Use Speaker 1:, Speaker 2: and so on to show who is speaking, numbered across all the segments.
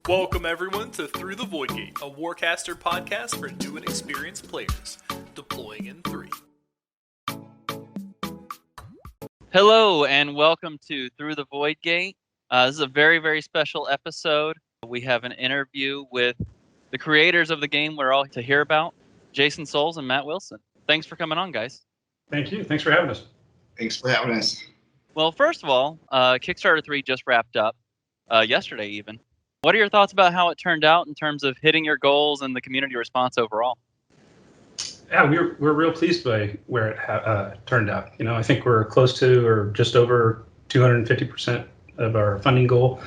Speaker 1: Welcome everyone to Through the Void Gate, a Warcaster podcast for new and experienced players. Deploying in 3.
Speaker 2: Hello and welcome to Through the Void Gate. This is a very, very special episode. We have an interview with the creators of the game we're all to hear about, Jason Souls and Matt Wilson. Thanks for coming on, guys.
Speaker 3: Thank you. Thanks for having us.
Speaker 4: Thanks for having us.
Speaker 2: Well, first of all, Kickstarter 3 just wrapped up yesterday even. What are your thoughts about how it turned out in terms of hitting your goals and the community response overall?
Speaker 3: Yeah, we're real pleased by where it turned out. You know, I think we're close to or just over 250% of our funding goal.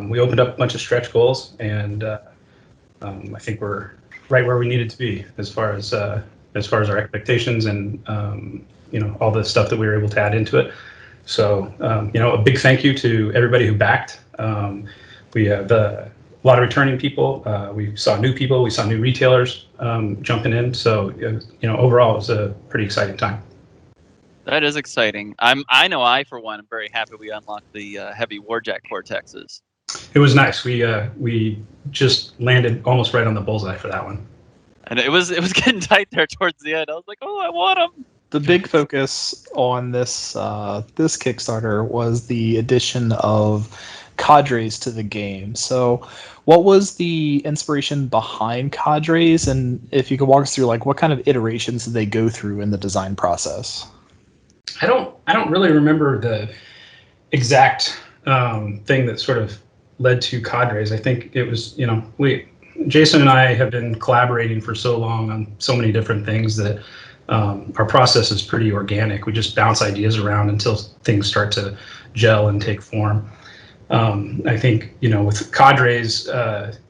Speaker 3: We opened up a bunch of stretch goals, and I think we're right where we needed to be as far as our expectations and all the stuff that we were able to add into it. So a big thank you to everybody who backed. We have a lot of returning people. We saw new people. We saw new retailers jumping in. So, overall, it was a pretty exciting time.
Speaker 2: That is exciting. I know I, for one, am very happy we unlocked the heavy Warjack Cortexes.
Speaker 3: It was nice. We just landed almost right on the bullseye for that one.
Speaker 2: And it was getting tight there towards the end. I was like, oh, I want them.
Speaker 5: The big focus on this Kickstarter was the addition of Cadres to the game. So what was the inspiration behind Cadres, and if you could walk us through what kind of iterations did they go through in the design process?
Speaker 3: I don't really remember the exact thing that sort of led to Cadres. I think it was, Jason and I have been collaborating for so long on so many different things that our process is pretty organic. We just bounce ideas around until things start to gel and take form. I think, with Cadres,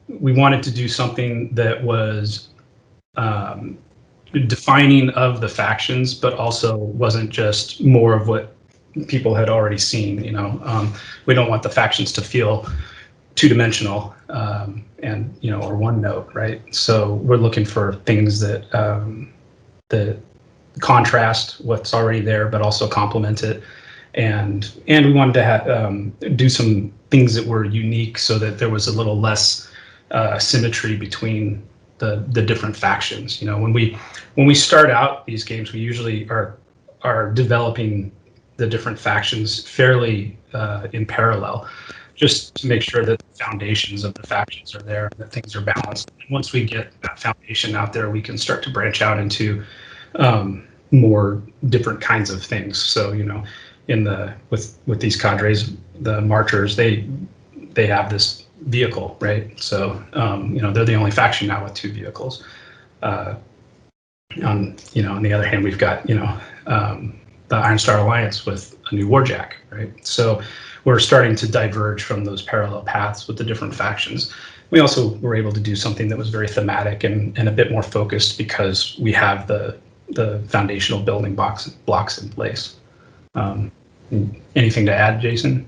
Speaker 3: we wanted to do something that was defining of the factions, but also wasn't just more of what people had already seen. We don't want the factions to feel two-dimensional or one note, right? So we're looking for things that that contrast what's already there, but also complement it. And we wanted to do some things that were unique so that there was a little less symmetry between the different factions. When we start out these games, we usually are developing the different factions fairly in parallel, just to make sure that the foundations of the factions are there, that things are balanced. And once we get that foundation out there, we can start to branch out into more different kinds of things. So, with these Cadres, the Marchers, they have this vehicle, right? So, they're the only faction now with 2 vehicles. On the other hand, we've got, the Iron Star Alliance with a new Warjack, right? So we're starting to diverge from those parallel paths with the different factions. We also were able to do something that was very thematic and a bit more focused because we have the foundational building blocks in place. Anything to add, Jason?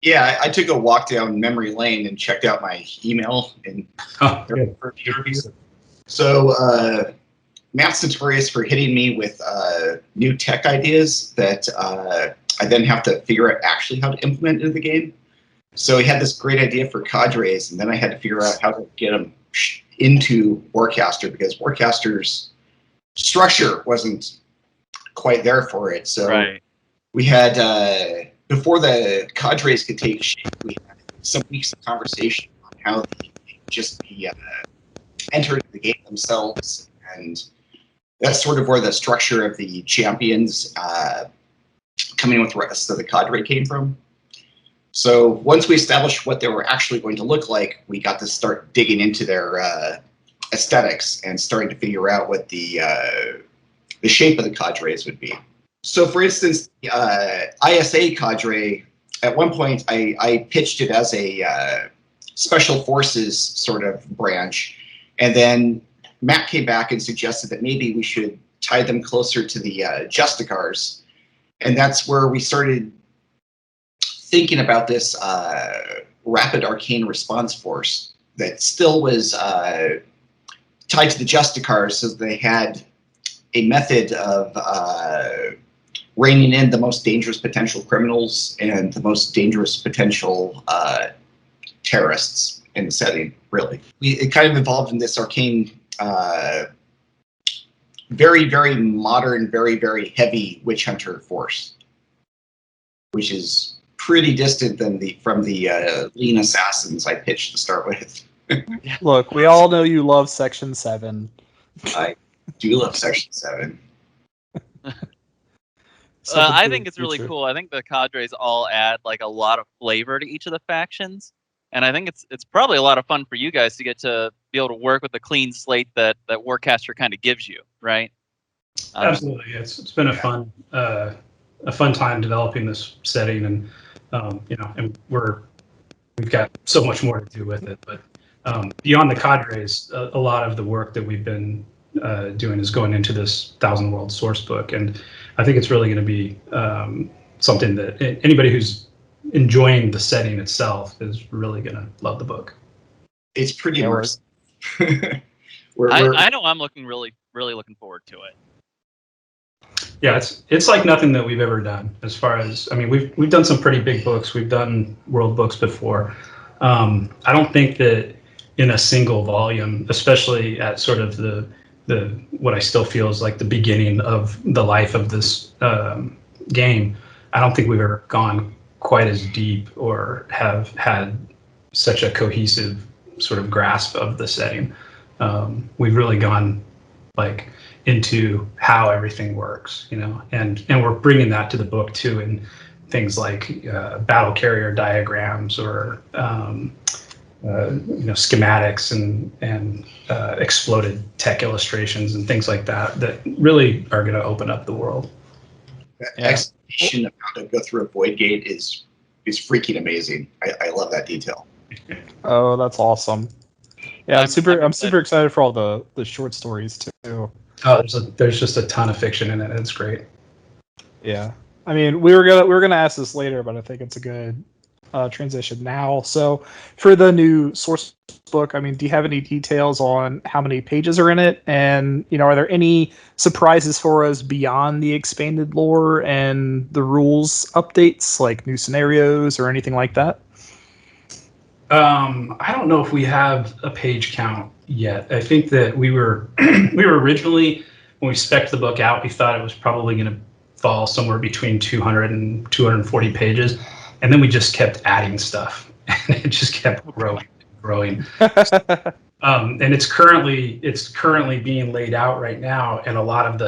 Speaker 4: Yeah, I took a walk down memory lane and checked out my email and for interviews. So Matt's notorious for hitting me with new tech ideas that I then have to figure out actually how to implement into the game. So he had this great idea for Cadres, and then I had to figure out how to get them into Warcaster because Warcaster's structure wasn't quite there for it. So
Speaker 2: right.
Speaker 4: We had, before the Cadres could take shape, we had some weeks of conversation on how they just be entered the game themselves. And that's sort of where the structure of the champions coming with the rest of the cadre came from. So once we established what they were actually going to look like, we got to start digging into their aesthetics and starting to figure out what the shape of the cadres would be. So, for instance, ISA cadre, at one point I pitched it as a special forces sort of branch, and then Matt came back and suggested that maybe we should tie them closer to the Justicars, and that's where we started thinking about this rapid arcane response force that still was tied to the Justicars, so they had a method of reining in the most dangerous potential criminals and the most dangerous potential terrorists. in the setting, really. It kind of evolved in this arcane, very, very modern, very, very heavy witch hunter force, which is pretty distant from the lean assassins I pitched to start with.
Speaker 5: Look, we all know you love Section 7.
Speaker 4: I do love Section 7.
Speaker 2: I think it's really cool. I think the cadres all add like a lot of flavor to each of the factions, and I think it's probably a lot of fun for you guys to get to be able to work with the clean slate that Warcaster kind of gives you, right?
Speaker 3: Absolutely, it's been a fun time developing this setting, and and we've got so much more to do with it. But beyond the cadres, a lot of the work that we've been doing is going into this Thousand World source book, and I think it's really going to be something that anybody who's enjoying the setting itself is really going to love the book.
Speaker 4: It's pretty immersive.
Speaker 2: I know I'm really looking forward to it.
Speaker 3: Yeah, it's like nothing that we've ever done. As far as, I mean, we've done some pretty big books. We've done world books before. I don't think that in a single volume, especially at sort of the what I still feel is like the beginning of the life of this game, I don't think we've ever gone quite as deep or have had such a cohesive sort of grasp of the setting. We've really gone like into how everything works, and we're bringing that to the book too, in things like battle carrier diagrams or schematics and exploded tech illustrations and things like that really are going to open up the world.
Speaker 4: The explanation of how to go through a void gate is freaking amazing. I love that detail.
Speaker 5: Oh, that's awesome. Yeah, I'm super excited for all the short stories too.
Speaker 3: Oh, there's just a ton of fiction in it. It's great.
Speaker 5: Yeah, I mean, we were gonna ask this later, but I think it's a good transition now. So, for the new source book, I mean, do you have any details on how many pages are in it, and are there any surprises for us beyond the expanded lore and the rules updates, like new scenarios or anything like that?
Speaker 3: I don't know if we have a page count yet. I think that we were originally, when we spec'd the book out, we thought it was probably going to fall somewhere between 200 and 240 pages, and then we just kept adding stuff, and it just kept growing. And it's currently being laid out right now, and a lot of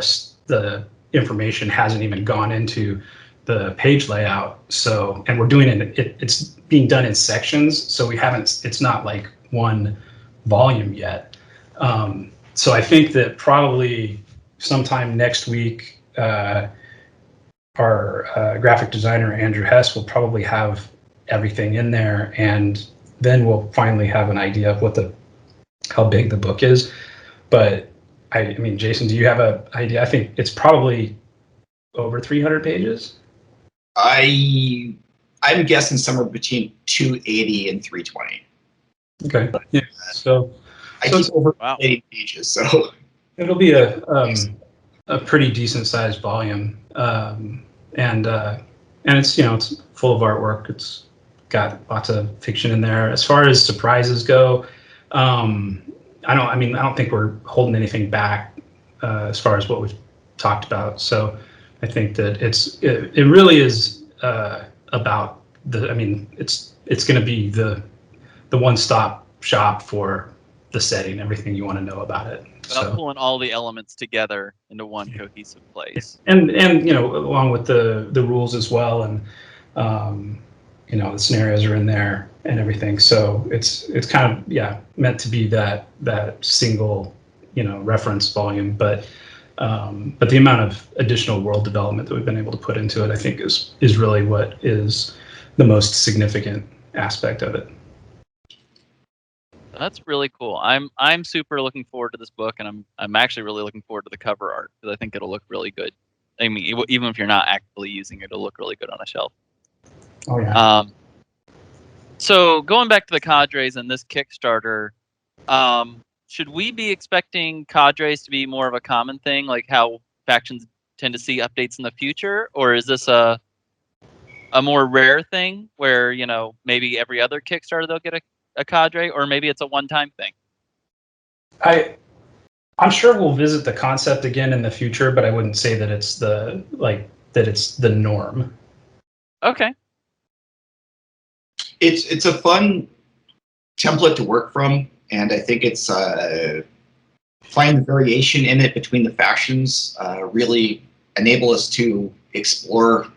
Speaker 3: the information hasn't even gone into the page layout. So, and we're doing it's being done in sections, so it's not like one volume yet. So I think that probably sometime next week, our graphic designer, Andrew Hess, will probably have everything in there, and then we'll finally have an idea of how big the book is. But I mean, Jason, do you have an idea? I think it's probably over 300 pages.
Speaker 4: I'm guessing somewhere between 280 and 320.
Speaker 3: Okay. Yeah. So it's over
Speaker 4: 80 pages. So
Speaker 3: it'll be a pretty decent sized volume, and it's it's full of artwork. It's got lots of fiction in there. As far as surprises go, I don't think we're holding anything back as far as what we've talked about. So I think that it really is about it's going to be the one-stop shop for the setting, everything you want to know about it.
Speaker 2: About pulling all the elements together into one cohesive place.
Speaker 3: And along with the rules as well, and the scenarios are in there and everything. So it's kind of meant to be that single reference volume, but the amount of additional world development that we've been able to put into it, I think, is really what is the most significant aspect of it.
Speaker 2: That's really cool. I'm super looking forward to this book, and I'm actually really looking forward to the cover art, because I think it'll look really good. I mean, even if you're not actively using it, it'll look really good on a shelf.
Speaker 3: Oh yeah.
Speaker 2: So going back to the cadres and this Kickstarter, should we be expecting cadres to be more of a common thing, like how factions tend to see updates in the future, or is this a more rare thing where maybe every other Kickstarter they'll get a cadre, or maybe it's a one-time thing?
Speaker 3: I'm sure we'll visit the concept again in the future, but I wouldn't say that it's the norm.
Speaker 2: Okay.
Speaker 4: It's a fun template to work from, and I think it's find the variation in it between the factions really enable us to explore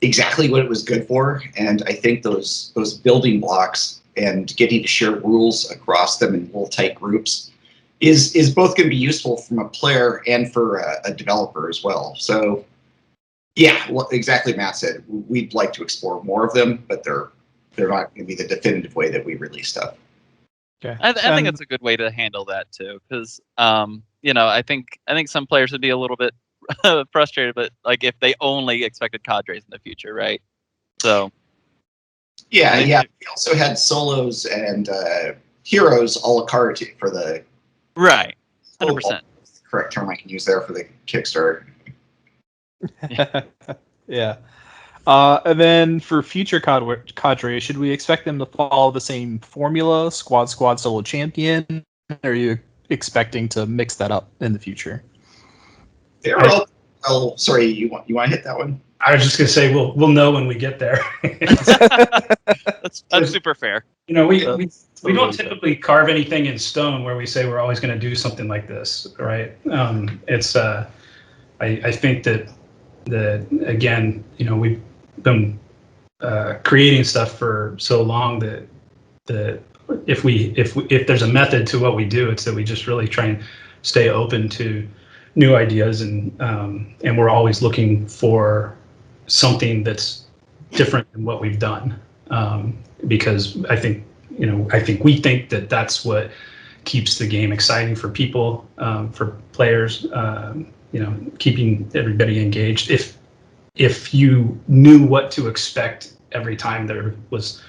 Speaker 4: exactly what it was good for. And I think those building blocks and getting to share rules across them in little tight groups is both going to be useful from a player and for a developer as well. So yeah, well, exactly, Matt said, we'd like to explore more of them, but they're not going to be the definitive way that we release stuff.
Speaker 5: Okay.
Speaker 2: I think that's a good way to handle that too, because I think some players would be a little bit frustrated, but like if they only expected cadres in the future, right? So
Speaker 4: yeah. We also had solos and heroes a la carte for the
Speaker 2: right, 100%.
Speaker 4: Correct term I can use there for the Kickstarter.
Speaker 5: Yeah. And then for future cadre, should we expect them to follow the same formula, squad, solo champion? Or are you expecting to mix that up in the future?
Speaker 4: They're all. Oh, sorry. You want to hit that one?
Speaker 3: I was just gonna say we'll know when we get there.
Speaker 2: That's super fair.
Speaker 3: We don't typically carve anything in stone where we say we're always going to do something like this, right? It's I think that again, we've been creating stuff for so long that if there's a method to what we do, it's that we just really try and stay open to new ideas, and we're always looking for something that's different than what we've done, because I think we think that that's what keeps the game exciting for people, for players, keeping everybody engaged. If you knew what to expect every time there was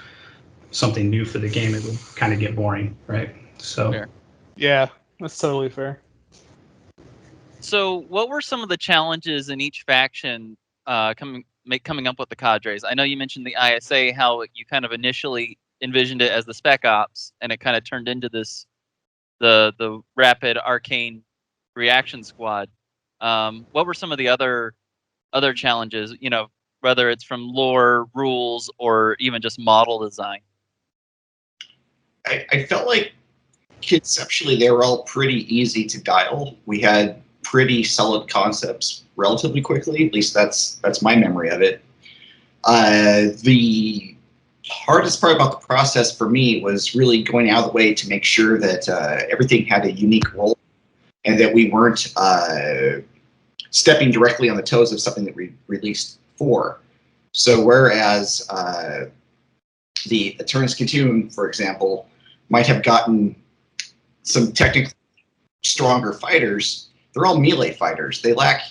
Speaker 3: something new for the game, it would kind of get boring, right? So
Speaker 2: fair.
Speaker 5: Yeah, that's totally fair.
Speaker 2: So what were some of the challenges in each faction coming up with the cadres? I know you mentioned the ISA, how you kind of initially envisioned it as the spec ops, and it kind of turned into the rapid arcane reaction squad. What were some of the other challenges, whether it's from lore, rules, or even just model design?
Speaker 4: I felt like conceptually they were all pretty easy to dial. We had pretty solid concepts relatively quickly. At least that's my memory of it. The hardest part about the process for me was really going out of the way to make sure that everything had a unique role, and that we weren't stepping directly on the toes of something that we released for. So whereas the Eternus Khatun, for example, might have gotten some technically stronger fighters, they're all melee fighters. They lack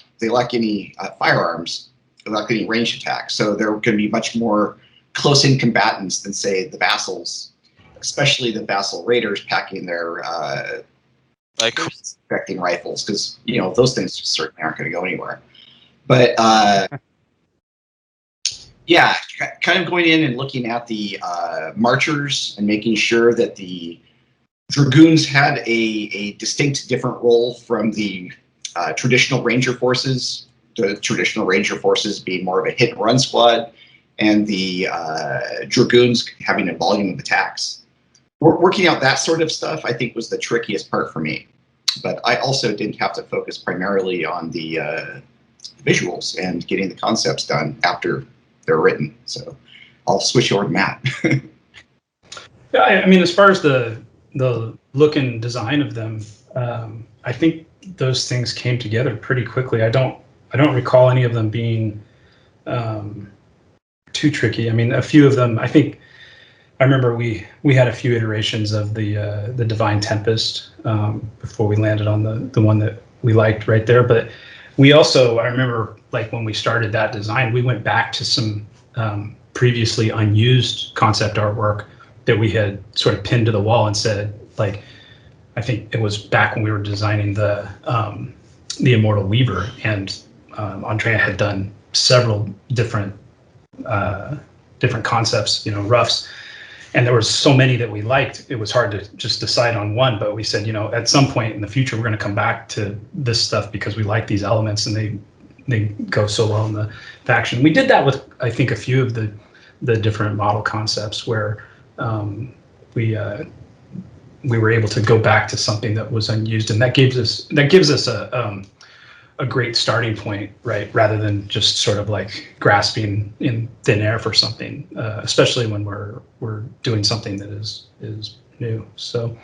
Speaker 4: any firearms. They lack any ranged attacks. So they're going to be much more close-in combatants than, say, the vassals, especially the vassal raiders packing their expecting rifles, because those things just certainly aren't going to go anywhere. But yeah, kind of going in and looking at the marchers and making sure that the dragoons had a distinct different role from the traditional ranger forces. The traditional ranger forces being more of a hit and run squad, and the dragoons having a volume of attacks. Working out that sort of stuff, I think, was the trickiest part for me. But I also didn't have to focus primarily on the visuals and getting the concepts done after they're written. So I'll switch over to Matt.
Speaker 3: Yeah, I mean, as far as the look and design of them, I think those things came together pretty quickly. I don't recall any of them being too tricky. I mean, a few of them, I remember we had a few iterations of the Divine Tempest before we landed on the one that we liked right there. But we also, I remember, like, when we started that design, we went back to some previously unused concept artwork that we had sort of pinned to the wall and said, like, I think it was back when we were designing the Immortal Weaver, and Andrea had done several different concepts, roughs. and there were so many that we liked, it was hard to just decide on one. But we said, at some point in the future, we're going to come back to this stuff because we like these elements and they go so well in the faction. We did that with, I think, a few of the different model concepts where we were able to go back to something that was unused, and that gives us a great starting point, right? Rather than just sort of like grasping in thin air for something, especially when we're doing something that is new. So,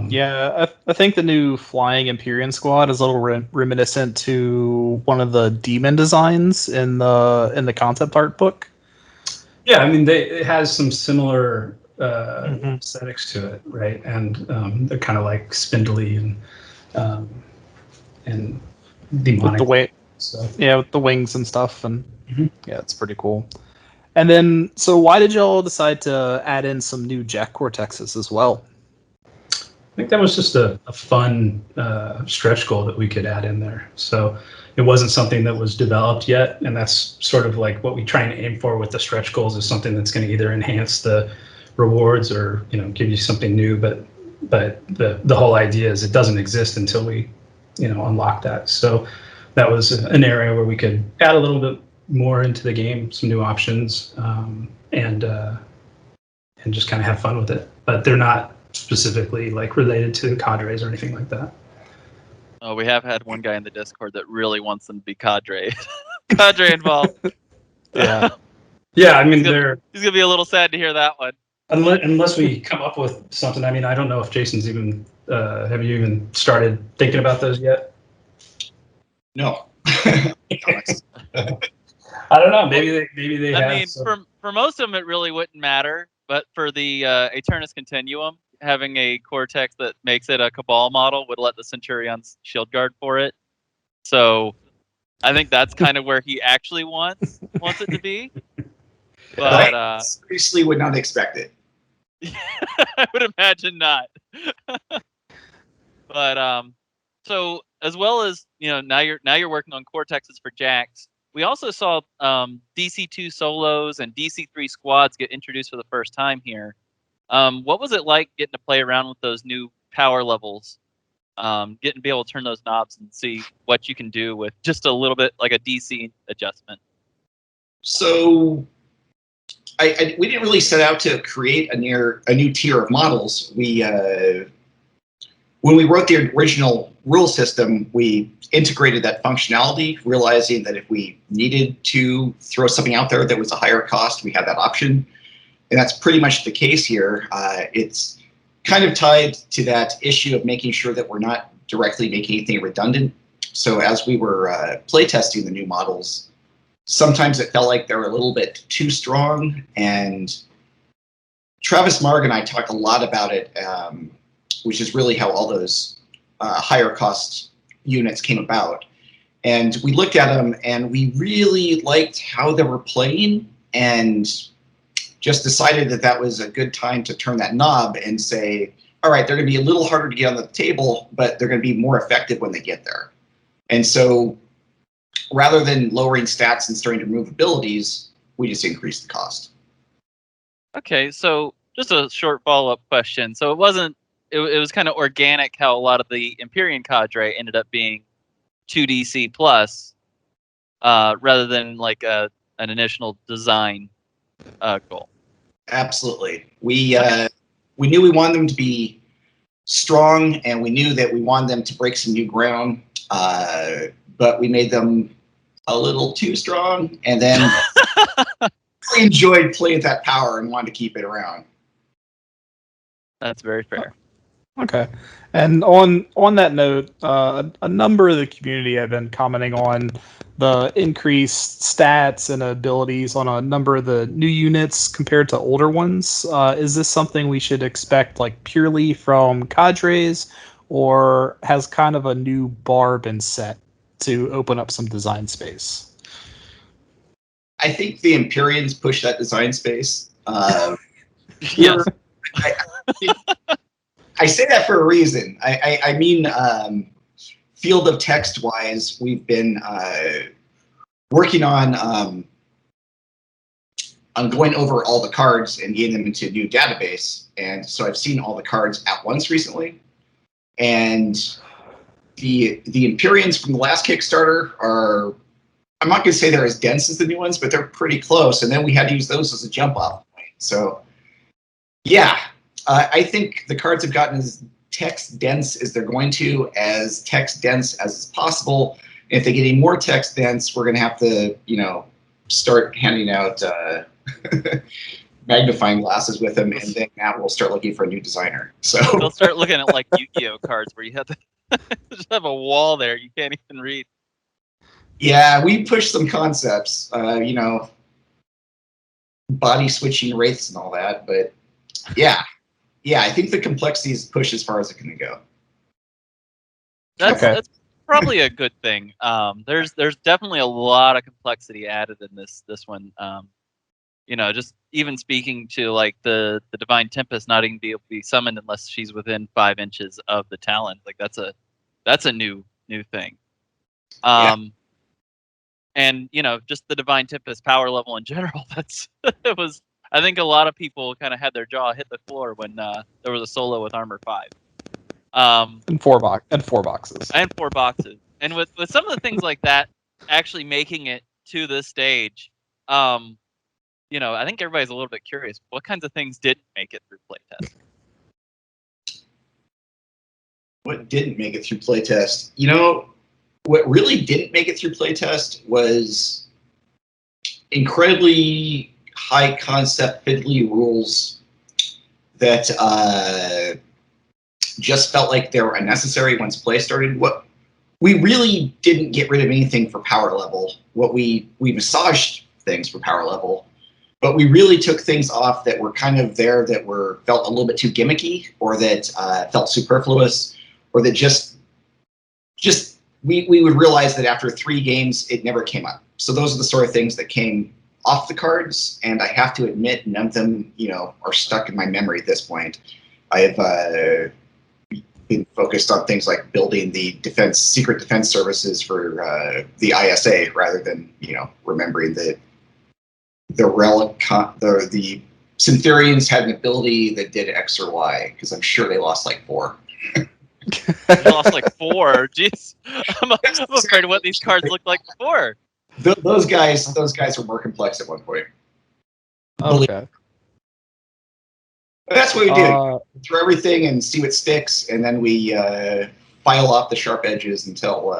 Speaker 5: yeah, I think the new flying Empyrean squad is a little reminiscent to one of the demon designs in the concept art book.
Speaker 3: Yeah, I mean, it has some similar aesthetics to it, right? And they're kind of like spindly and demonic.
Speaker 5: With the way, yeah, with the wings and stuff, and yeah, it's pretty cool. And then, so why did y'all decide to add in some new Jack Cortexes as well?
Speaker 3: I think that was just a fun stretch goal that we could add in there. So it wasn't something that was developed yet, and that's sort of like what we try and aim for with the stretch goals, is something that's going to either enhance the rewards or give you something new. But the whole idea is it doesn't exist until we unlock that. So that was an area where we could add a little bit more into the game, some new options, and just kind of have fun with it. But they're not specifically like related to Cadres or anything like that.
Speaker 2: Oh, we have had one guy in the Discord that really wants them to be cadre involved.
Speaker 5: Yeah.
Speaker 3: Yeah, I mean,
Speaker 2: he's gonna be a little sad to hear that one.
Speaker 3: Unless we come up with something. I mean, I don't know if Jason's even. Have you even started thinking about those yet?
Speaker 4: No.
Speaker 3: I don't know. Maybe they have.
Speaker 2: I mean, for most of them, it really wouldn't matter. But for the Eternus Continuum, having a Cortex that makes it a Cabal model would let the Centurions shield guard for it. So I think that's kind of where he actually wants it to be. But
Speaker 4: I seriously would not expect it.
Speaker 2: I would imagine not. But so as well as now you're working on Cortexes for Jacks. We also saw DC2 solos and DC3 squads get introduced for the first time here. What was it like getting to play around with those new power levels? Getting to be able to turn those knobs and see what you can do with just a little bit like a DC adjustment.
Speaker 4: So we didn't really set out to create a new tier of models. When we wrote the original rule system, we integrated that functionality, realizing that if we needed to throw something out there that was a higher cost, we had that option. And that's pretty much the case here. It's kind of tied to that issue of making sure that we're not directly making anything redundant. So as we were playtesting the new models, sometimes it felt like they were a little bit too strong. And Travis Marg and I talked a lot about it, which is really how all those higher cost units came about. And we looked at them and we really liked how they were playing, and just decided that that was a good time to turn that knob and say, all right, they're going to be a little harder to get on the table, but they're going to be more effective when they get there. And so rather than lowering stats and starting to remove abilities, we just increased the cost.
Speaker 2: Okay, so just a short follow-up question. So it was kind of organic how a lot of the Empyrean cadre ended up being 2DC plus, rather than like an initial design goal.
Speaker 4: Absolutely. We knew we wanted them to be strong, and we knew that we wanted them to break some new ground, but we made them a little too strong, and then really enjoyed playing with that power and wanted to keep it around.
Speaker 2: That's very fair.
Speaker 5: Okay. And on that note, a number of the community have been commenting on the increased stats and abilities on a number of the new units compared to older ones. Is this something we should expect like purely from Cadres, or has kind of a new bar been set to open up some design space?
Speaker 4: I think the Empyreans push that design space.
Speaker 2: Yes.
Speaker 4: I say that for a reason. I mean, field of text wise, we've been working on on going over all the cards and getting them into a new database. And so I've seen all the cards at once recently. And the Empyreans from the last Kickstarter are, I'm not going to say they're as dense as the new ones, but they're pretty close. And then we had to use those as a jump off point. So yeah, I think the cards have gotten as text dense as they're going to, as text dense as is possible. And if they get any more text dense, we're going to have to, start handing out magnifying glasses with them, and then now we'll start looking for a new designer. So
Speaker 2: they'll start looking at like Yu-Gi-Oh cards where you have to just have a wall there you can't even read.
Speaker 4: Yeah, we pushed some concepts, body switching wraiths and all that, but yeah, I think the complexity is pushed as far as it can go.
Speaker 2: That's probably a good thing. There's definitely a lot of complexity added in this one. Just even speaking to like the Divine Tempest not even be able to be summoned unless she's within 5 inches of the Talon. Like that's a new thing. And just the Divine Tempest power level in general. It was. I think a lot of people kind of had their jaw hit the floor when there was a solo with armor 5.
Speaker 5: And four boxes.
Speaker 2: And 4 boxes. And with some of the things like that actually making it to this stage, I think everybody's a little bit curious. What kinds of things didn't make it through playtest?
Speaker 4: What didn't make it through playtest? What really didn't make it through playtest was incredibly high concept fiddly rules that just felt like they were unnecessary once play started. What we really didn't get rid of anything for power level. What we massaged things for power level, but we really took things off that were kind of there that felt a little bit too gimmicky, or that felt superfluous, or that just we would realize that after 3 games it never came up. So those are the sort of things that came off the cards, and I have to admit none of them are stuck in my memory at this point. I've been focused on things like building the secret defense services for the ISA, rather than remembering that the Syntherians had an ability that did X or Y, because I'm sure they lost like 4.
Speaker 2: They lost like 4. Jeez, I'm afraid of what these cards looked like before.
Speaker 4: Those guys were more complex at one point.
Speaker 5: Okay.
Speaker 4: That's what we do. Throw everything and see what sticks, and then we file off the sharp edges until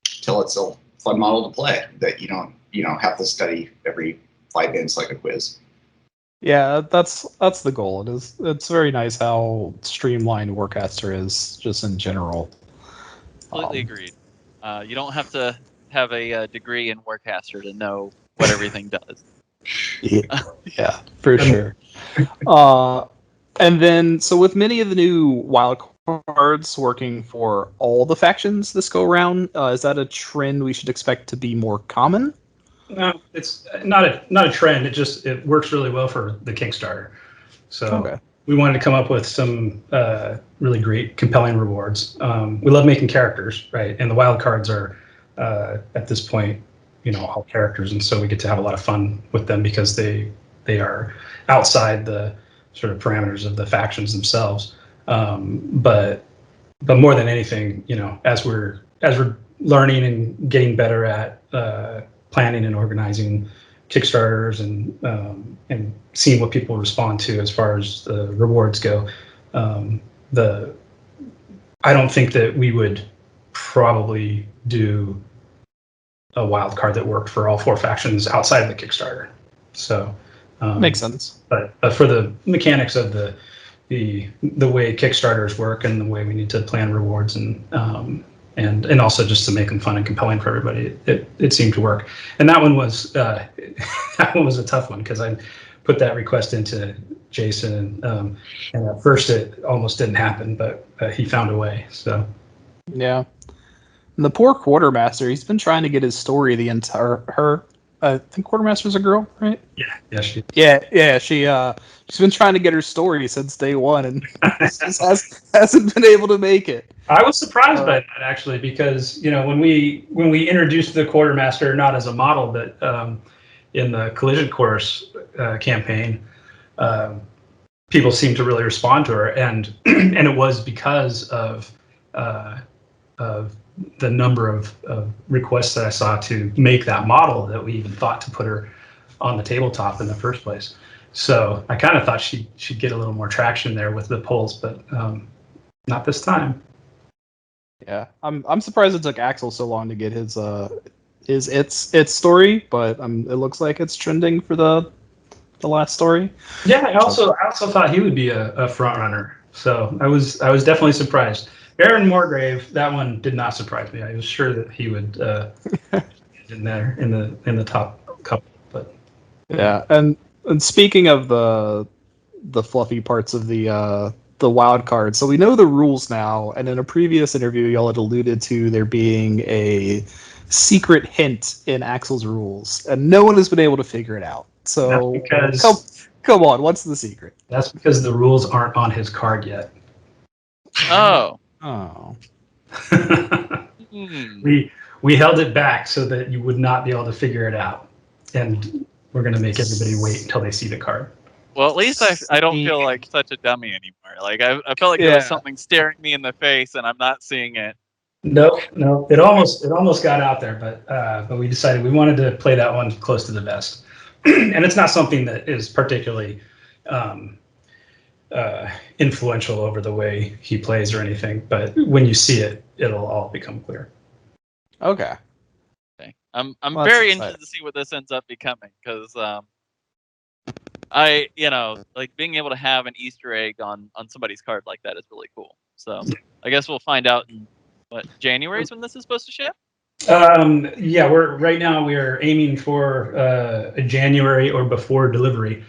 Speaker 4: it's a fun model to play that you don't have to study every 5 minutes like a quiz.
Speaker 5: Yeah, that's the goal. It's very nice how streamlined Warcaster is just in general.
Speaker 2: Completely agreed. You don't have to have a degree in Warcaster to know what everything does.
Speaker 5: Yeah, for sure. And then, so with many of the new wild cards working for all the factions this go around, is that a trend we should expect to be more common?
Speaker 3: No, it's not a trend. It works really well for the Kickstarter. So we wanted to come up with some really great, compelling rewards. We love making characters, right? And the wild cards are at this point, all characters, and so we get to have a lot of fun with them because they are outside the sort of parameters of the factions themselves. But more than anything, as we're learning and getting better at planning and organizing Kickstarters and seeing what people respond to as far as the rewards go, I don't think that we would probably do a wild card that worked for all 4 factions outside of the Kickstarter. So
Speaker 5: makes sense.
Speaker 3: But for the mechanics of the way Kickstarters work and the way we need to plan rewards and also just to make them fun and compelling for everybody, it seemed to work. And that one was a tough one because I put that request into Jason, and at first it almost didn't happen, but he found a way. So
Speaker 5: yeah. And the poor Quartermaster, he's been trying to get his story the entire I think Quartermaster's a girl, right?
Speaker 3: Yeah, she.
Speaker 5: Yeah. She's been trying to get her story since day one, and hasn't been able to make it.
Speaker 3: I was surprised by that actually, because when we introduced the Quartermaster, not as a model, but in the Collision Course campaign, people seemed to really respond to her, and and it was because of the number of requests that I saw to make that model that we even thought to put her on the tabletop in the first place. So I kind of thought she'd get a little more traction there with the polls, but not this time.
Speaker 5: Yeah, I'm surprised it took Axel so long to get his its story, but it looks like it's trending for the last story.
Speaker 3: Yeah, I also thought he would be a front runner. So I was definitely surprised. Aaron Moorgrave, that one did not surprise me. I was sure that he would get in there in the top couple. But
Speaker 5: yeah, and speaking of the fluffy parts of the wild card, so we know the rules now. And in a previous interview, y'all had alluded to there being a secret hint in Axel's rules, and no one has been able to figure it out. So come on, what's the secret?
Speaker 3: That's because the rules aren't on his card yet.
Speaker 2: Oh.
Speaker 3: We held it back so that you would not be able to figure it out, and we're going to make everybody wait until they see the card.
Speaker 2: Well, at least I don't feel like such a dummy anymore. Like I felt like there was something staring me in the face, and I'm not seeing it.
Speaker 3: No, it almost got out there, but we decided we wanted to play that one close to the vest, and it's not something that is particularly influential over the way he plays or anything. But when you see it, it'll all become clear.
Speaker 5: Okay.
Speaker 2: I'm very interested to see what this ends up becoming, because I like being able to have an Easter egg on somebody's card like that is really cool. So I guess we'll find out in January is when this is supposed to ship.
Speaker 3: Yeah, we're aiming for a January or before delivery.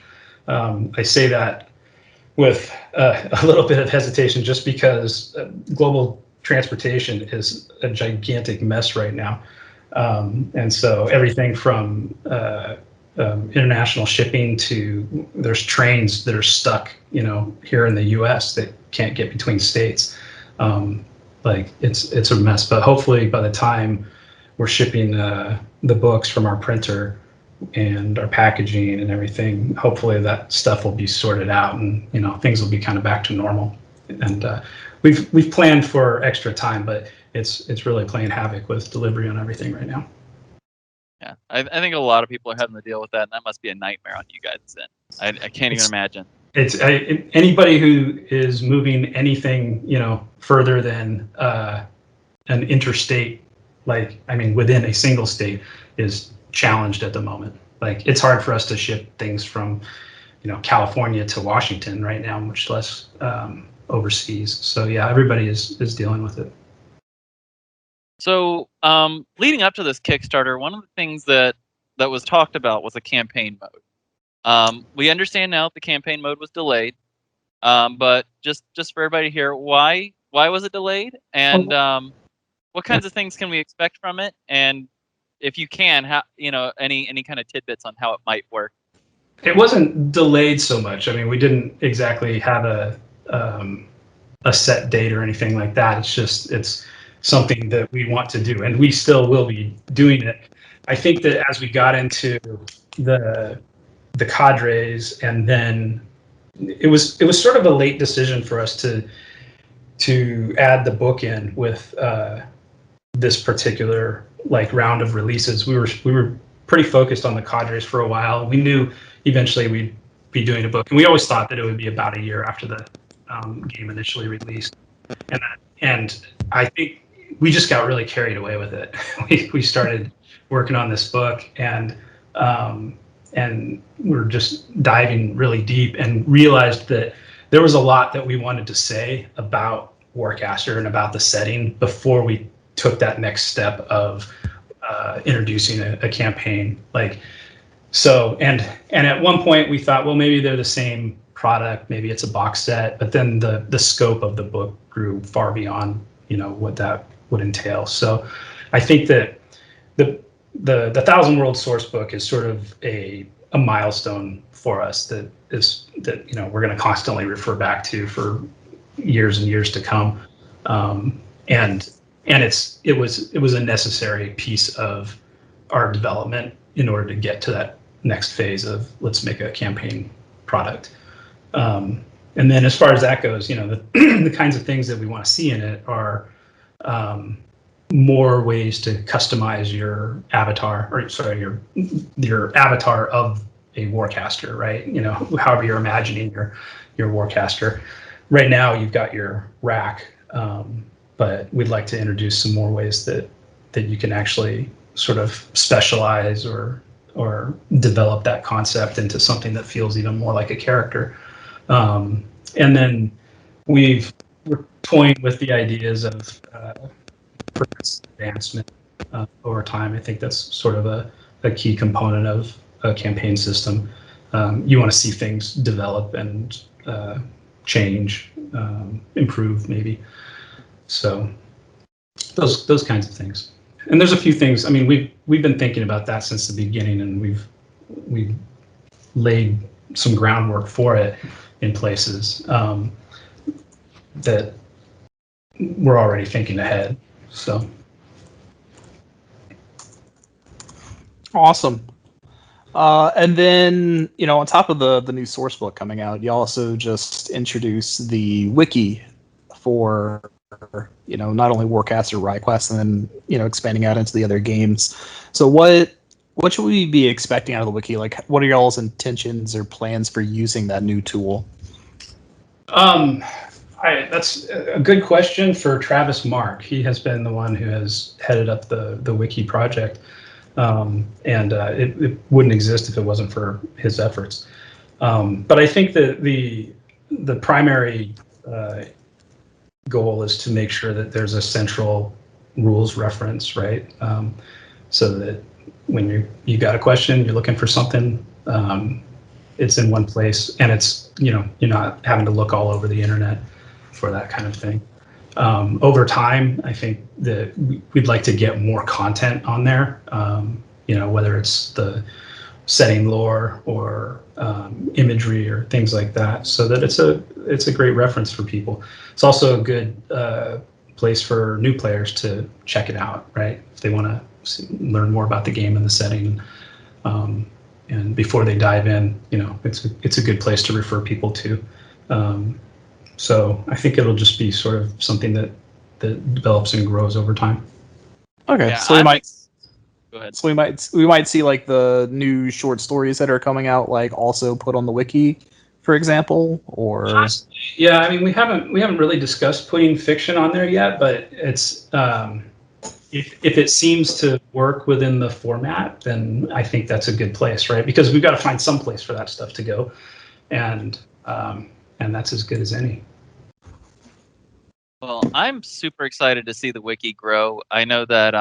Speaker 3: I say that with a little bit of hesitation, just because global transportation is a gigantic mess right now, and so everything from international shipping to there's trains that are stuck, here in the U.S. that can't get between states. Like it's a mess, but hopefully by the time we're shipping the books from our printer and our packaging and everything, hopefully that stuff will be sorted out, and things will be kind of back to normal. And we've planned for extra time, but it's really playing havoc with delivery on everything right now.
Speaker 2: Yeah, I think a lot of people are having to deal with that, and that must be a nightmare on you guys. Then I can't even imagine.
Speaker 3: It's anybody who is moving anything further than an interstate, within a single state, is challenged at the moment. Like, it's hard for us to ship things from California to Washington right now, much less overseas. So yeah, everybody is dealing with it.
Speaker 2: So leading up to this Kickstarter, one of the things that was talked about was a campaign mode. We understand now that the campaign mode was delayed, but just for everybody here, why was it delayed, and what kinds of things can we expect from it? And if you can, how, any kind of tidbits on how it might work.
Speaker 3: It wasn't delayed so much. I mean, we didn't exactly have a set date or anything like that. It's something that we want to do, and we still will be doing it. I think that as we got into the Cadres, and then it was sort of a late decision for us to add the book in with this particular round of releases. We were pretty focused on the Cadres for a while. We knew eventually we'd be doing a book, and we always thought that it would be about a year after the game initially released. And I think we just got really carried away with it. We started working on this book, and we're just diving really deep, and realized that there was a lot that we wanted to say about Warcaster and about the setting before we took that next step of introducing a campaign. And at one point we thought, well, maybe they're the same product, maybe it's a box set, but then the scope of the book grew far beyond what that would entail. So I think that the Thousand World source book is sort of a milestone for us that we're going to constantly refer back to for years and years to come, and it was a necessary piece of our development in order to get to next phase of let's make a campaign product. And then as far as that goes, the kinds of things that we want to see in it are more ways to customize your avatar, or sorry, your avatar of a Warcaster, right? However you're imagining your Warcaster. Right now, you've got your rack, but we'd like to introduce some more ways that you can actually sort of specialize or develop that concept into something that feels even more like a character. And then we're toying with the ideas of progressive advancement over time. I think that's sort of a key component of a campaign system. You want to see things develop and change, improve maybe. So those kinds of things. And there's a few things. I mean, we've been thinking about that since the beginning, and we've laid some groundwork for it in places that we're already thinking ahead. So
Speaker 5: awesome. And then, on top of the new source book coming out, you also just introduced the wiki for, not only Warcaster, RideQuest, and then, expanding out into the other games. So what should we be expecting out of the wiki? Like, what are y'all's intentions or plans for using that new tool?
Speaker 3: That's a good question for Travis Mark. He has been the one who has headed up the wiki project. And it wouldn't exist if it wasn't for his efforts. But I think that the primary goal is to make sure that there's a central rules reference, right? So that when you got a question, you're looking for something, it's in one place, and it's you're not having to look all over the internet for that kind of thing. Over time, I think that we'd like to get more content on there, whether it's the setting lore or imagery or things like that, so that it's a great reference for people. It's also a good place for new players to check it out, right? If they want to learn more about the game and the setting, and before they dive in, it's a good place to refer people to. So I think it'll just be sort of something that develops and grows over time.
Speaker 5: Okay,
Speaker 2: Yeah,
Speaker 5: so
Speaker 2: go ahead.
Speaker 5: So we might see like the new short stories that are coming out, like also put on the wiki, for example, or
Speaker 3: possibly. Yeah, I mean we haven't really discussed putting fiction on there yet, but it's if it seems to work within the format, then I think that's a good place, right? Because we've got to find some place for that stuff to go, and that's as good as any.
Speaker 2: Well, I'm super excited to see the wiki grow. I know that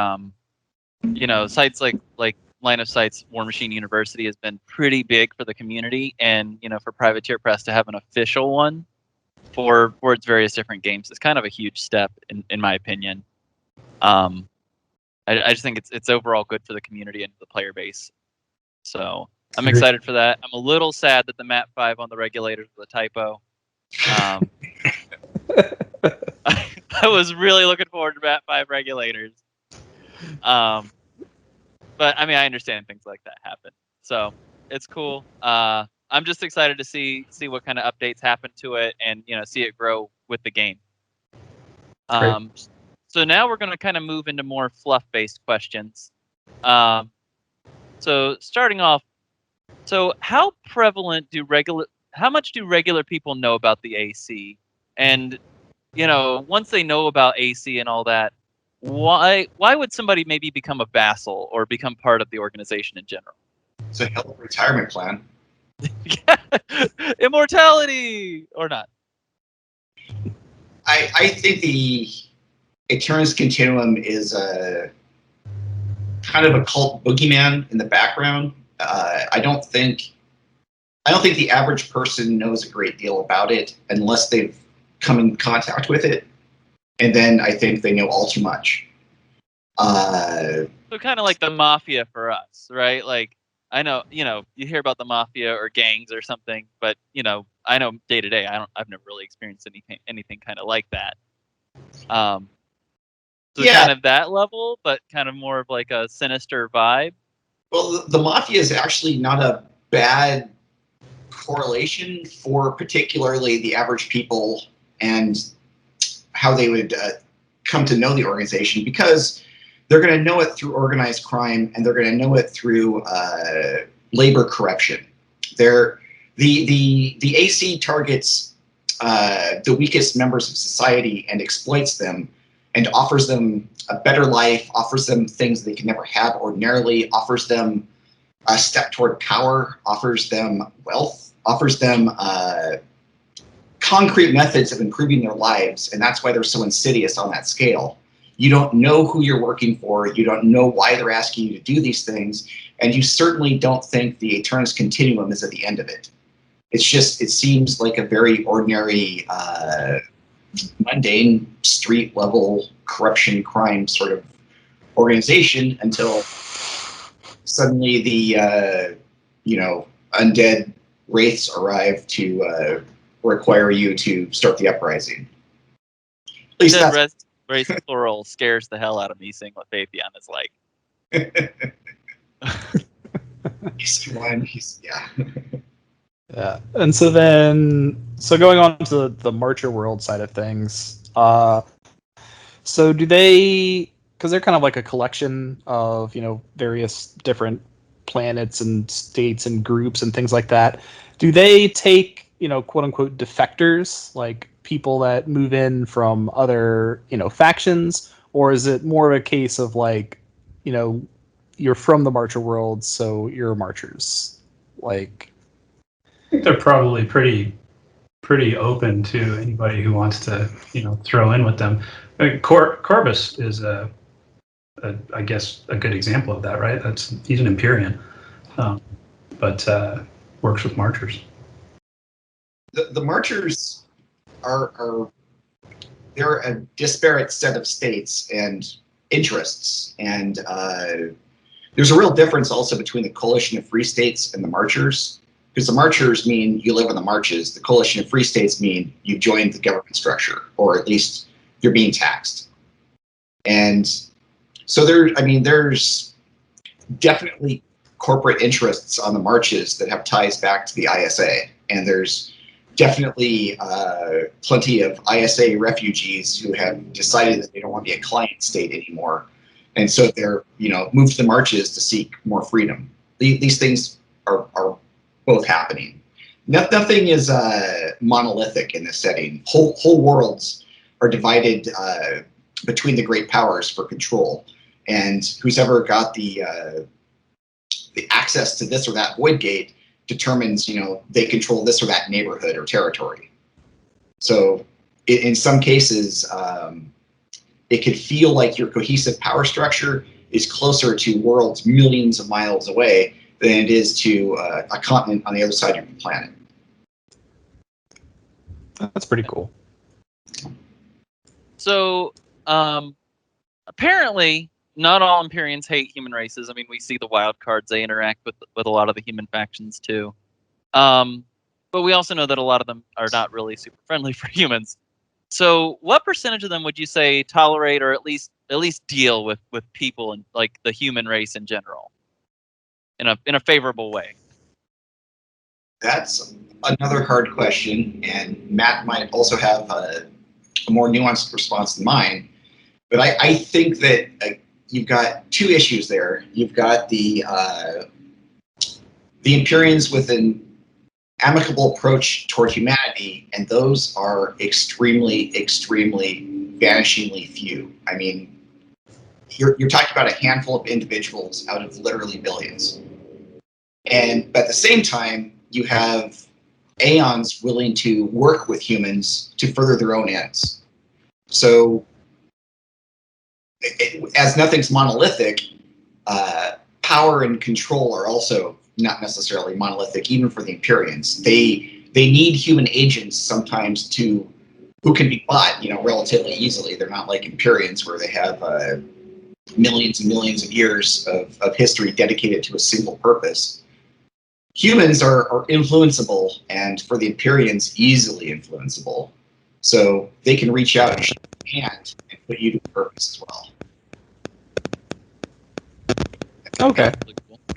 Speaker 2: sites like Line of Sight's War Machine University has been pretty big for the community, and for Privateer Press to have an official one for its various different games is kind of a huge step in my opinion. I just think it's overall good for the community and the player base. So I'm excited for that. I'm a little sad that the Map 5 on the regulators was a typo. I was really looking forward to Map 5 regulators. But I mean, I understand things like that happen. So it's cool. I'm just excited to see what kind of updates happen to it and see it grow with the game. So now we're going to kind of move into more fluff-based questions. So starting off, how prevalent how much do regular people know about the AC? And once they know about AC and all that, why would somebody maybe become a vassal or become part of the organization in general?
Speaker 4: It's a hell of a retirement plan.
Speaker 2: Immortality or not?
Speaker 4: I think the Eternus Continuum is a kind of a cult boogeyman in the background. I don't think the average person knows a great deal about it unless they've come in contact with it, and then I think they know all too much.
Speaker 2: So kind of like the mafia for us, right? Like I know, you hear about the mafia or gangs or something, but I know day to day, I've never really experienced anything kind of like that. So kind of that level, but kind of more of like a sinister vibe.
Speaker 4: Well, the mafia is actually not a bad correlation for particularly the average people and how they would come to know the organization, because they're going to know it through organized crime and they're going to know it through labor corruption. The AC targets the weakest members of society and exploits them and offers them a better life, offers them things they can never have ordinarily, offers them a step toward power, offers them wealth, offers them concrete methods of improving their lives, and that's why they're so insidious on that scale. You don't know who you're working for, you don't know why they're asking you to do these things, and you certainly don't think the Eternus Continuum is at the end of it. It's just, it seems like a very ordinary, mundane, street-level corruption, crime sort of organization until suddenly the, undead wraiths arrive to require you to start the uprising. At least that's...
Speaker 2: Race plural scares the hell out of me seeing what Fabian is like.
Speaker 4: Yeah.
Speaker 5: Yeah, and so going on to the Marcher world side of things, so do they, because they're kind of like a collection of, various different planets and states and groups and things like that, do they take, quote unquote defectors, like people that move in from other, factions, or is it more of a case of like, you're from the Marcher world, so you're Marchers? Like,
Speaker 3: I think they're probably pretty open to anybody who wants to, throw in with them. I mean, Corvus is I guess a good example of that, right? He's an Empyrean, but works with Marchers.
Speaker 4: The Marchers are they're a disparate set of states and interests, and there's a real difference also between the Coalition of Free States and the Marchers, because the Marchers mean you live in the marches. The Coalition of Free States mean you've joined the government structure, or at least you're being taxed. And so there's definitely corporate interests on the marches that have ties back to the ISA, and there's definitely plenty of ISA refugees who have decided that they don't want to be a client state anymore, and so they're moved to the marches to seek more freedom. These things are both happening. Nothing is monolithic in this setting. Whole worlds are divided between the great powers for control, and who's ever got the access to this or that void gate determines, they control this or that neighborhood or territory. So in some cases, it could feel like your cohesive power structure is closer to worlds millions of miles away than it is to a continent on the other side of the planet.
Speaker 5: That's pretty cool.
Speaker 2: So, apparently, not all Empyreans hate human races. I mean, we see the wild cards; they interact with a lot of the human factions too. But we also know that a lot of them are not really super friendly for humans. So, what percentage of them would you say tolerate, or at least deal with people and like the human race in general, in a favorable way?
Speaker 4: That's another hard question, and Matt might also have a more nuanced response than mine. But I think that you've got two issues there. You've got the Empyreans with an amicable approach toward humanity, and those are extremely, extremely, vanishingly few. I mean, you're talking about a handful of individuals out of literally billions. And at the same time, you have aeons willing to work with humans to further their own ends. So, as nothing's monolithic, power and control are also not necessarily monolithic, even for the Empyreans. They need human agents sometimes who can be bought, relatively easily. They're not like Empyreans where they have millions and millions of years of history dedicated to a single purpose. Humans are influenceable, and for the Empyreans, easily influenceable. So they can reach out and shake your hand and put you to purpose as well.
Speaker 5: Okay.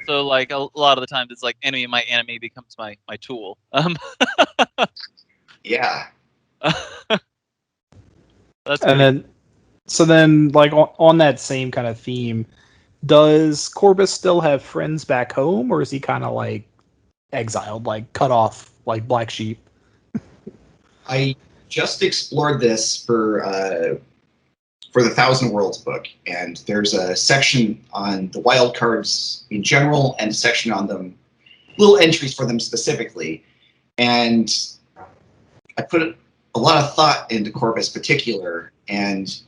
Speaker 2: So like a lot of the times it's like my enemy becomes my tool.
Speaker 4: Yeah.
Speaker 2: That's
Speaker 5: And then like on that same kind of theme, does Corbus still have friends back home, or is he kind of like exiled, like cut off, like black sheep?
Speaker 4: I just explored this for the Thousand Worlds book, and there's a section on the wild cards in general and a section on them, little entries for them specifically. And I put a lot of thought into Corvus particular, and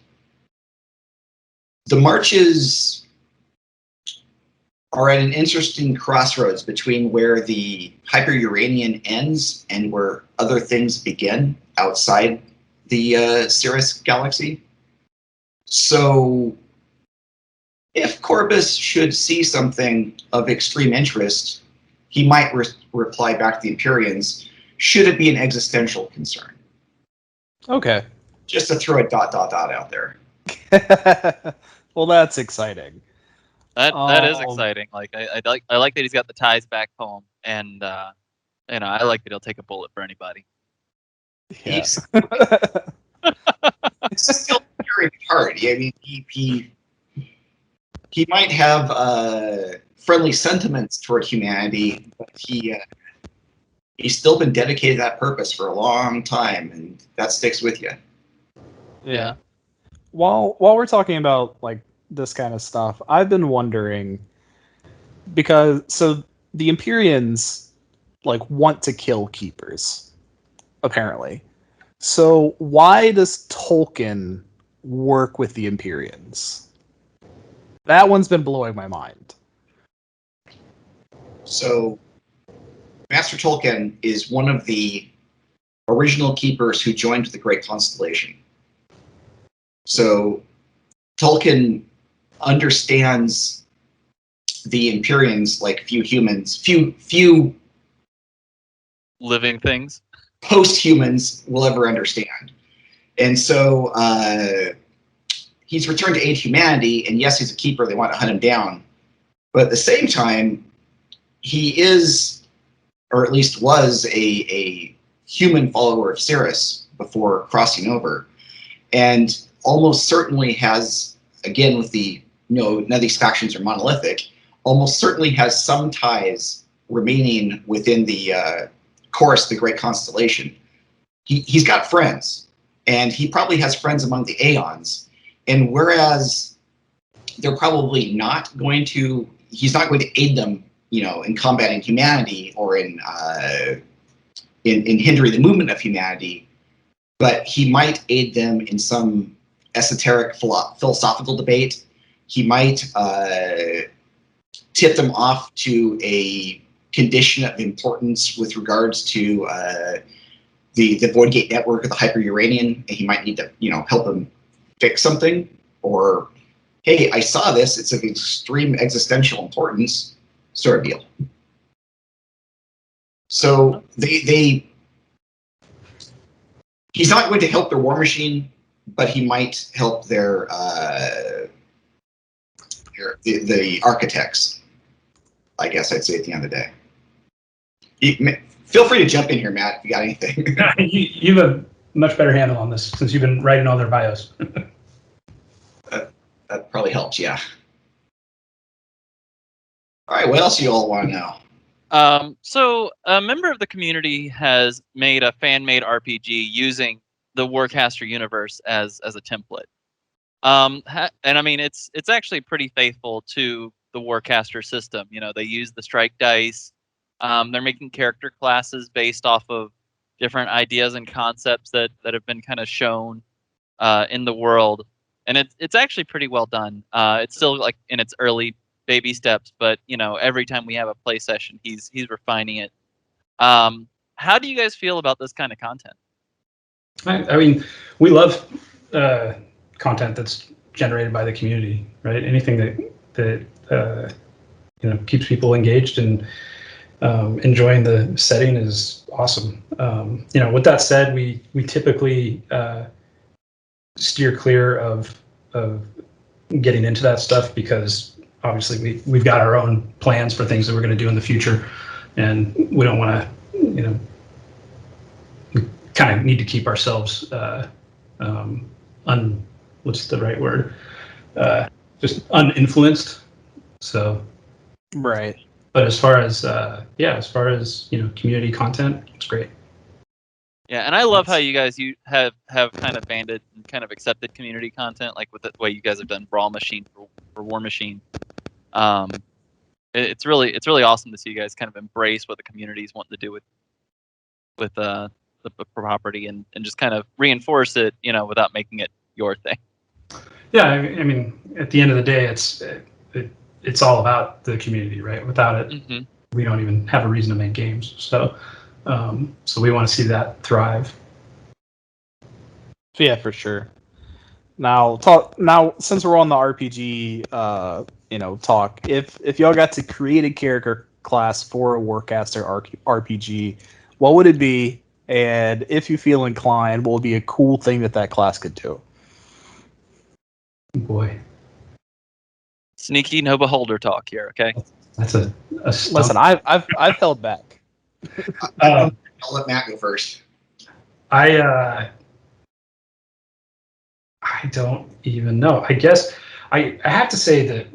Speaker 4: the marches are at an interesting crossroads between where the Hyper-Uranian ends and where other things begin outside the Cirrus galaxy. So if Corvus should see something of extreme interest, he might reply back to the Empyreans, should it be an existential concern.
Speaker 5: Okay.
Speaker 4: Just to throw a ... out there.
Speaker 5: Well, that's exciting.
Speaker 2: that is exciting. Like I like that he's got the ties back home, and I like that he'll take a bullet for anybody.
Speaker 5: Yeah.
Speaker 4: He's still very hard. I mean, he might have friendly sentiments toward humanity, but he's still been dedicated to that purpose for a long time, and that sticks with you.
Speaker 5: Yeah. While we're talking about like this kind of stuff, I've been wondering, because so the Empyreans like want to kill keepers, apparently. So why does Tolkien work with the Empyreans? That one's been blowing my mind.
Speaker 4: So Master Tolkien is one of the original keepers who joined the Great Constellation. So Tolkien understands the Empyreans like few humans, few
Speaker 2: Living things.
Speaker 4: post-humans will ever understand. And so he's returned to aid humanity, and yes, he's a keeper, they want to hunt him down. But at the same time, he is, or at least was, a human follower of Cirrus before crossing over. And almost certainly has, again, with the, none of these factions are monolithic, almost certainly has some ties remaining within the chorus, the Great Constellation. He's got friends, and he probably has friends among the Aeons. And whereas they're probably not going to, he's not going to aid them, in combating humanity or in hindering the movement of humanity, but he might aid them in some esoteric philosophical debate. He might tip them off to a condition of importance with regards to the Void Gate network or the Hyper-Uranian, and he might need to, help them fix something. Or, hey, I saw this, it's of extreme existential importance, sort of deal. So he's not going to help their war machine, but he might help their the architects, I guess I'd say at the end of the day. Feel free to jump in here, Matt, if you got anything.
Speaker 3: You have a much better handle on this since you've been writing all their bios.
Speaker 4: That probably helps, yeah. All right, what else do you all want to know?
Speaker 2: So a member of the community has made a fan-made RPG using the Warcaster universe as a template. And I mean, it's actually pretty faithful to the Warcaster system. They use the strike dice. They're making character classes based off of different ideas and concepts that have been kind of shown in the world, and it's actually pretty well done. It's still like in its early baby steps, but every time we have a play session, he's refining it. How do you guys feel about this kind of content?
Speaker 3: I mean, we love content that's generated by the community, right? Anything that keeps people engaged and enjoying the setting is awesome. With that said, we typically steer clear of getting into that stuff because obviously we've got our own plans for things that we're going to do in the future, and we don't want to, we kind of need to keep ourselves what's the right word? Just uninfluenced. So,
Speaker 5: Right.
Speaker 3: but as far as community content, it's great.
Speaker 2: Yeah, and I love how you guys have kind of banded and kind of accepted community content, like with the way you guys have done Brawl Machine for War Machine. It's really awesome to see you guys kind of embrace what the communities want to do with the property and just kind of reinforce it, without making it your thing.
Speaker 3: Yeah, I mean, at the end of the day, it's all about the community, right? Without it, we don't even have a reason to make games. So we want to see that thrive.
Speaker 5: Yeah, for sure. Now, since we're on the RPG, talk. If y'all got to create a character class for a Warcaster RPG, what would it be? And if you feel inclined, what would be a cool thing that class could do?
Speaker 3: Boy,
Speaker 2: Sneaky no beholder talk here, okay?
Speaker 3: that's a
Speaker 5: Listen, I've held back.
Speaker 4: I'll let Matt go first.
Speaker 3: I don't even know. I guess I have to say that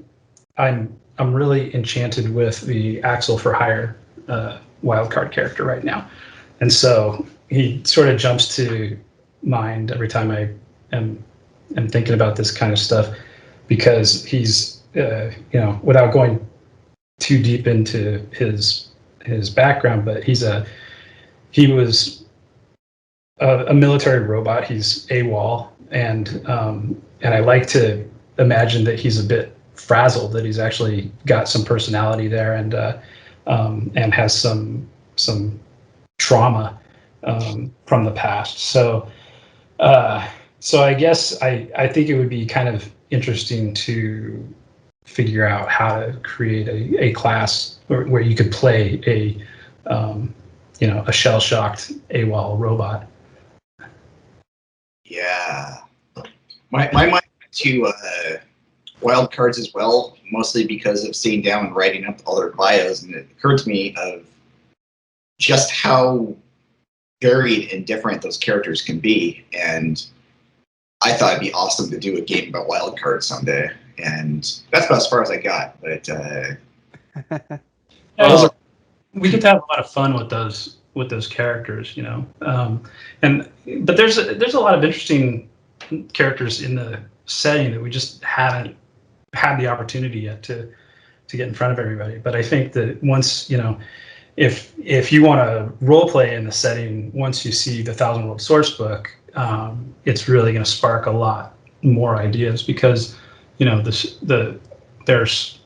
Speaker 3: I'm really enchanted with the Axel for Hire wildcard character right now, and so he sort of jumps to mind every time I am thinking about this kind of stuff, because he's without going too deep into his background, but he was a military robot. He's AWOL, and I like to imagine that he's a bit frazzled, that he's actually got some personality there, and has some trauma from the past. So I guess I think it would be kind of interesting to figure out how to create a class where you could play a shell-shocked AWOL robot.
Speaker 4: Yeah. My mind went to wild cards as well, mostly because of sitting down and writing up all their bios, and it occurred to me of just how varied and different those characters can be, and I thought it'd be awesome to do a game about wild cards someday, and that's about as far as I got. But
Speaker 3: we get to have a lot of fun with those characters, but there's a lot of interesting characters in the setting that we just haven't had the opportunity yet to get in front of everybody. But I think that once, if you want to role play in the setting, once you see the Thousand World Source Book, it's really going to spark a lot more ideas, because there's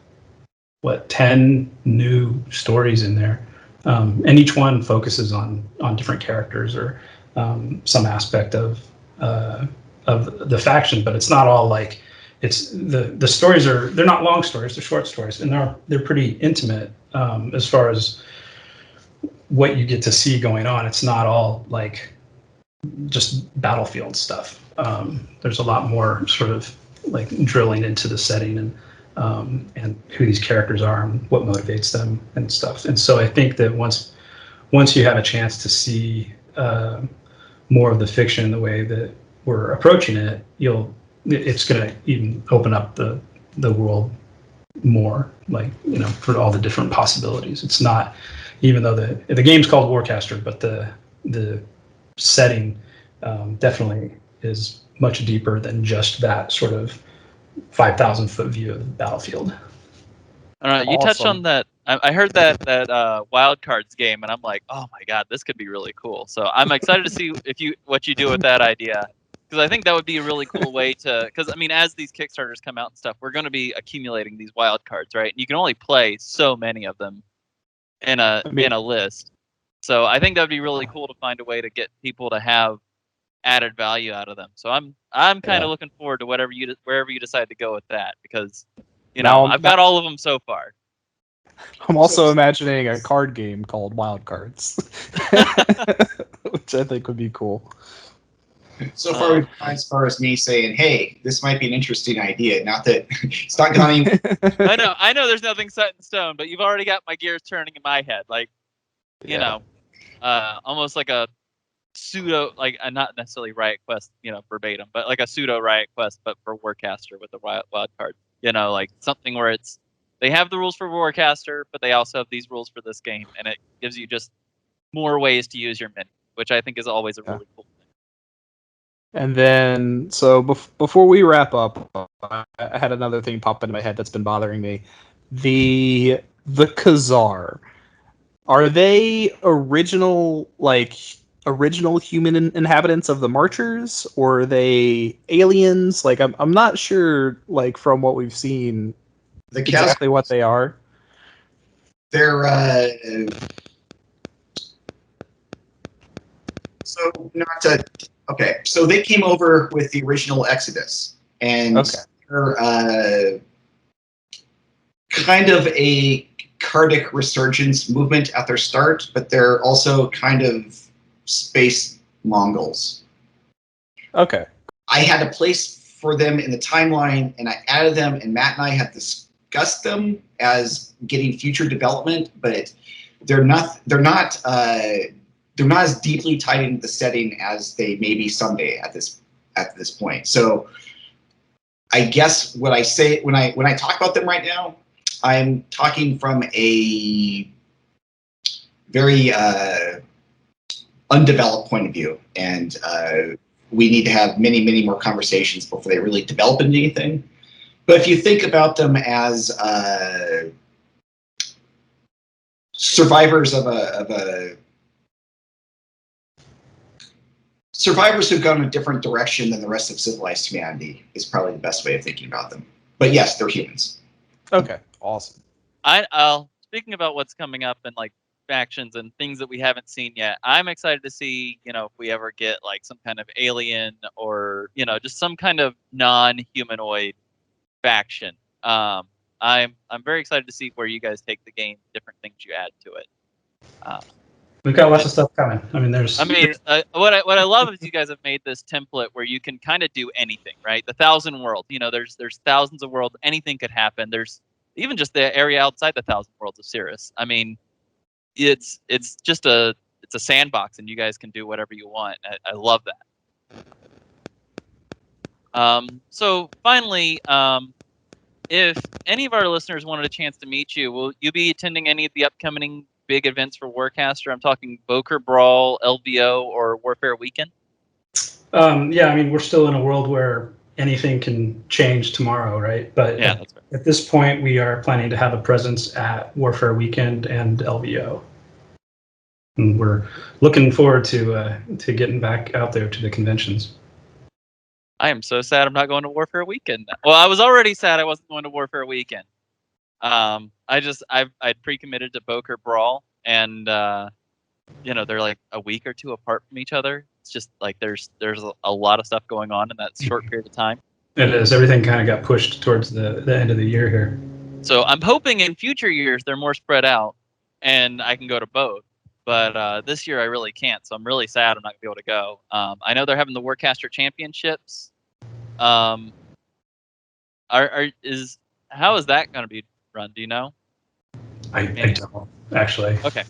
Speaker 3: 10 new stories in there, and each one focuses on different characters or some aspect of the faction. But it's not all like, it's the stories they're not long stories, they're short stories, and they're pretty intimate as far as what you get to see going on. It's not all like just battlefield stuff. There's a lot more sort of like drilling into the setting and who these characters are and what motivates them and stuff. And so I think that once you have a chance to see more of the fiction the way that we're approaching it, it's going to even open up the world more, like, for all the different possibilities. It's not, even though the game's called Warcaster, but the setting definitely is much deeper than just that sort of 5,000 foot view of the battlefield.
Speaker 2: I don't know, you touched on that. I heard that Wild Cards game, and I'm like, oh my god, this could be really cool. So I'm excited to see what you do with that idea, because I think that would be a really cool way to. Because as these Kickstarters come out and stuff, we're going to be accumulating these wild cards, right? And you can only play so many of them in a list. So I think that would be really cool to find a way to get people to have added value out of them. So I'm kind of looking forward to wherever you decide to go with that, because I've got all of them so far.
Speaker 5: I'm also imagining a card game called Wild Cards, which I think would be cool.
Speaker 4: So far, we've gone as far as me saying, "Hey, this might be an interesting idea." Not that it's not going.
Speaker 2: I know. There's nothing set in stone, but you've already got my gears turning in my head. Like, you know, almost like a pseudo, like not necessarily Riot Quest, verbatim, but like a pseudo Riot Quest, but for Warcaster with the wild card. Like something where they have the rules for Warcaster, but they also have these rules for this game, and it gives you just more ways to use your mini, which I think is always a really cool thing.
Speaker 5: And then, so before we wrap up, I had another thing pop into my head that's been bothering me. The Khazar, are they original human inhabitants of the Marchers, or are they aliens? Like, I'm not sure, like, from what we've seen, exactly what they are.
Speaker 4: They're so not to. Okay, so they came over with the original Exodus, and they're kind of a Cardic resurgence movement at their start, but they're also kind of space Mongols.
Speaker 5: Okay.
Speaker 4: I had a place for them in the timeline, and I added them, and Matt and I have discussed them as getting future development, but they're not as deeply tied into the setting as they may be someday at this point. So I guess what I say when I talk about them right now, I'm talking from a very undeveloped point of view, and we need to have many, many more conversations before they really develop into anything. But if you think about them as survivors survivors who've gone a different direction than the rest of civilized humanity is probably the best way of thinking about them. But yes, they're humans.
Speaker 5: Okay, awesome.
Speaker 2: I'll speaking about what's coming up and like factions and things that we haven't seen yet. I'm excited to see, if we ever get like some kind of alien or just some kind of non-humanoid faction. I'm very excited to see where you guys take the game, different things you add to it.
Speaker 3: We've got lots of stuff coming. I mean,
Speaker 2: what I love is you guys have made this template where you can kind of do anything, right? The 1,000 worlds, there's thousands of worlds. Anything could happen. There's even just the area outside the 1,000 worlds of Cirrus. I mean, it's just a sandbox, and you guys can do whatever you want. I love that. So finally, if any of our listeners wanted a chance to meet you, will you be attending any of the upcoming big events for Warcaster? I'm talking Boker Brawl, LVO, or Warfare Weekend.
Speaker 3: Yeah, I mean, we're still in a world where anything can change tomorrow, right? But
Speaker 2: yeah, that's right.
Speaker 3: At this point, we are planning to have a presence at Warfare Weekend and LVO. And we're looking forward to getting back out there to the conventions.
Speaker 2: I am so sad I'm not going to Warfare Weekend. Well, I was already sad I wasn't going to Warfare Weekend. I'd pre-committed to Boker Brawl, and they're like a week or two apart from each other. It's just like there's a lot of stuff going on in that short period of time.
Speaker 3: It is. Everything kind of got pushed towards the end of the year here.
Speaker 2: So I'm hoping in future years they're more spread out, and I can go to both. But this year I really can't, so I'm really sad I'm not gonna be able to go. I know they're having the Warcaster Championships. How is that going to be run? Do you know?
Speaker 3: I don't actually.
Speaker 2: Okay.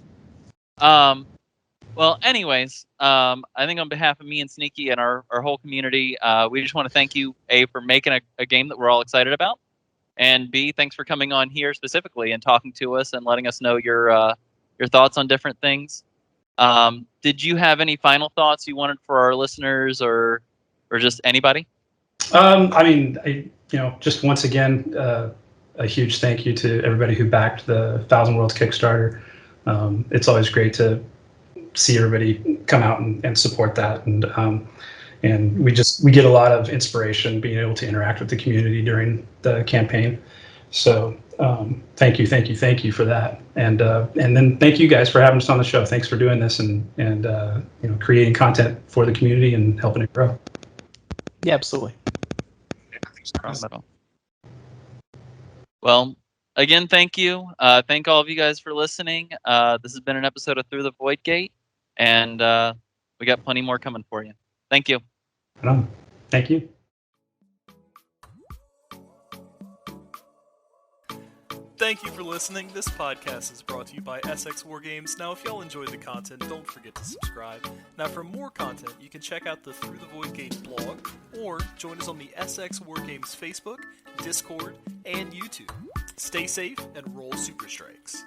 Speaker 2: Well, anyways, I think on behalf of me and Sneaky and our whole community, we just want to thank you, A, for making a game that we're all excited about, and B, thanks for coming on here specifically and talking to us and letting us know your thoughts on different things. Did you have any final thoughts you wanted for our listeners or just anybody?
Speaker 3: I mean, just once again, a huge thank you to everybody who backed the 1,000 Worlds Kickstarter. It's always great to see everybody come out and support that, and we get a lot of inspiration being able to interact with the community during the campaign. So thank you for that, and then thank you guys for having us on the show. Thanks for doing this and creating content for the community and helping it grow.
Speaker 5: Yeah, absolutely.
Speaker 2: Well, again, thank you. Thank all of you guys for listening. This has been an episode of Through the Void Gate, and we got plenty more coming for you. Thank you.
Speaker 3: Thank you.
Speaker 1: Thank you for listening. This podcast is brought to you by SX Wargames. Now, if y'all enjoyed the content, don't forget to subscribe. Now, for more content, you can check out the Through the Void Gate blog, or join us on the SX Wargames Facebook, Discord, and YouTube. Stay safe and roll super strikes.